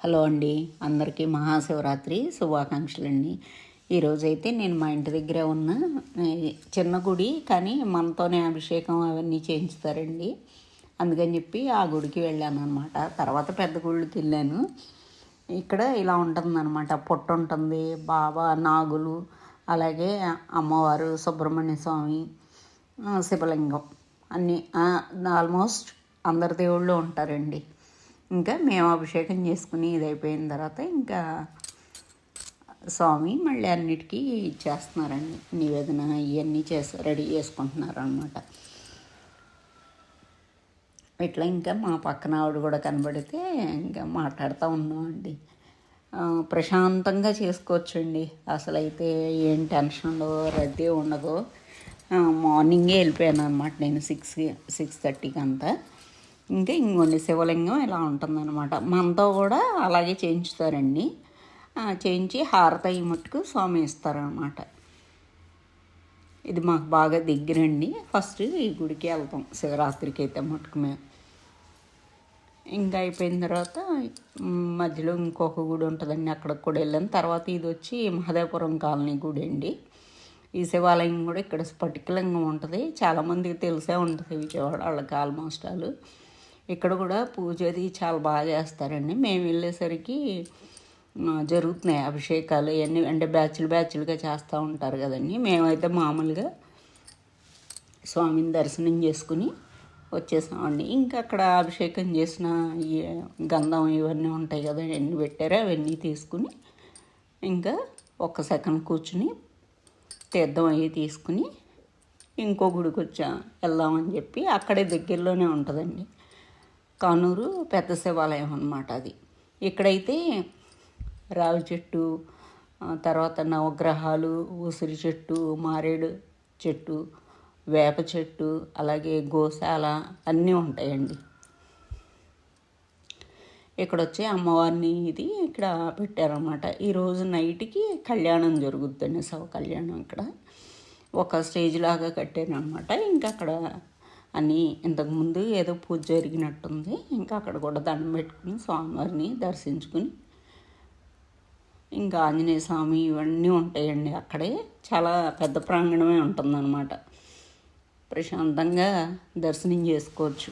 Hello అండి, అందరికీ మహాశివరాత్రి శుభాకాంక్షలు అండి. ఈరోజైతే నేను మా ఇంటి దగ్గర ఉన్న చిన్న గుడి, కానీ మనతోనే అభిషేకం అవన్నీ చేయించుతారండి. అందుకని చెప్పి ఆ గుడికి వెళ్ళాను అనమాట. తర్వాత పెద్ద గుడికి వెళ్ళాను. ఇక్కడ ఇలా ఉంటుందన్నమాట. పొట్టు ఉంటుంది, బాబా నాగులు, అలాగే అమ్మవారు, సుబ్రహ్మణ్య స్వామి, శివలింగం అన్నీ ఆల్మోస్ట్ అందరి దేవుళ్ళు ఉంటారండి. ఇంకా మేము అభిషేకం చేసుకుని ఇదైపోయిన తర్వాత ఇంకా స్వామి మళ్ళీ అన్నిటికీ ఇచ్చేస్తున్నారండి. నివేదన ఇవన్నీ రెడీ చేసుకుంటున్నారు అనమాట. ఇట్లా ఇంకా మా పక్కన ఆవిడ కూడా కనబడితే ఇంకా మాట్లాడుతూ ఉన్నామండి. ప్రశాంతంగా చేసుకోవచ్చండి. అసలు అయితే ఏం టెన్షన్ ఉండదు, రద్దీ ఉండదు. మార్నింగే వెళ్ళిపోయాను అనమాట నేను 6:30కి అంతా. ఇంకా ఇంకొండి శివలింగం ఇలా ఉంటుందన్నమాట. మనతో కూడా అలాగే చేయించుతారండి. చేయించి హారతి అయ్యి మట్టుకు స్వామి ఇస్తారనమాట. ఇది మాకు బాగా దగ్గరండి. ఫస్ట్ ఈ గుడికి వెళ్తాం శివరాత్రికి అయితే మట్టుకు మేము. ఇంకా అయిపోయిన తర్వాత మధ్యలో ఇంకొక గుడి ఉంటుందండి, అక్కడికి కూడా వెళ్ళాను. తర్వాత ఇది వచ్చి మహదేవపురం కాలనీ గుడి అండి. ఈ శివాలయం కూడా ఇక్కడ స్ఫటికలింగం ఉంటుంది. చాలామందికి తెలిసే ఉంటుంది విజయవాడ వాళ్ళకి ఆల్మోస్ట్ వాళ్ళు. ఇక్కడ కూడా పూజ అది చాలా బాగా చేస్తారండి. మేము వెళ్ళేసరికి జరుగుతున్నాయి అభిషేకాలు ఇవన్నీ, అంటే బ్యాచ్లుగా చేస్తూ ఉంటారు కదండి. మేమైతే మామూలుగా స్వామిని దర్శనం చేసుకుని వచ్చేసామండి. ఇంకా అక్కడ అభిషేకం చేసిన ఈ గంధం ఇవన్నీ ఉంటాయి కదా, ఎన్ని పెట్టారో అవన్నీ తీసుకుని ఇంకా ఒక్క సెకండ్ కూర్చుని తీర్థం అవి తీసుకుని ఇంకో గుడికి వెళ్దామని చెప్పి, అక్కడే దగ్గరలోనే ఉంటుందండి. కానూరు పెద్ద శివాలయం అన్నమాట అది. ఇక్కడైతే రావి చెట్టు, తర్వాత నవగ్రహాలు, ఉసిరి చెట్టు, మారేడు చెట్టు, వేప చెట్టు, అలాగే గోశాల అన్నీ ఉంటాయండి. ఇక్కడ వచ్చి అమ్మవారిని ఇది ఇక్కడ పెట్టారన్నమాట. ఈరోజు నైట్కి కళ్యాణం జరుగుద్దండి, శవ కళ్యాణం. ఇక్కడ ఒక స్టేజ్ లాగా కట్టారనమాట. ఇంకా అక్కడ అని ఇంతకుముందు ఏదో పూజ జరిగినట్టుంది. ఇంకా అక్కడ కూడా దండం పెట్టుకుని స్వామివారిని దర్శించుకుని, ఇంకా ఆంజనేయ స్వామి ఇవన్నీ ఉంటాయండి అక్కడే. చాలా పెద్ద ప్రాంగణమే ఉంటుందన్నమాట. ప్రశాంతంగా దర్శనం చేసుకోవచ్చు.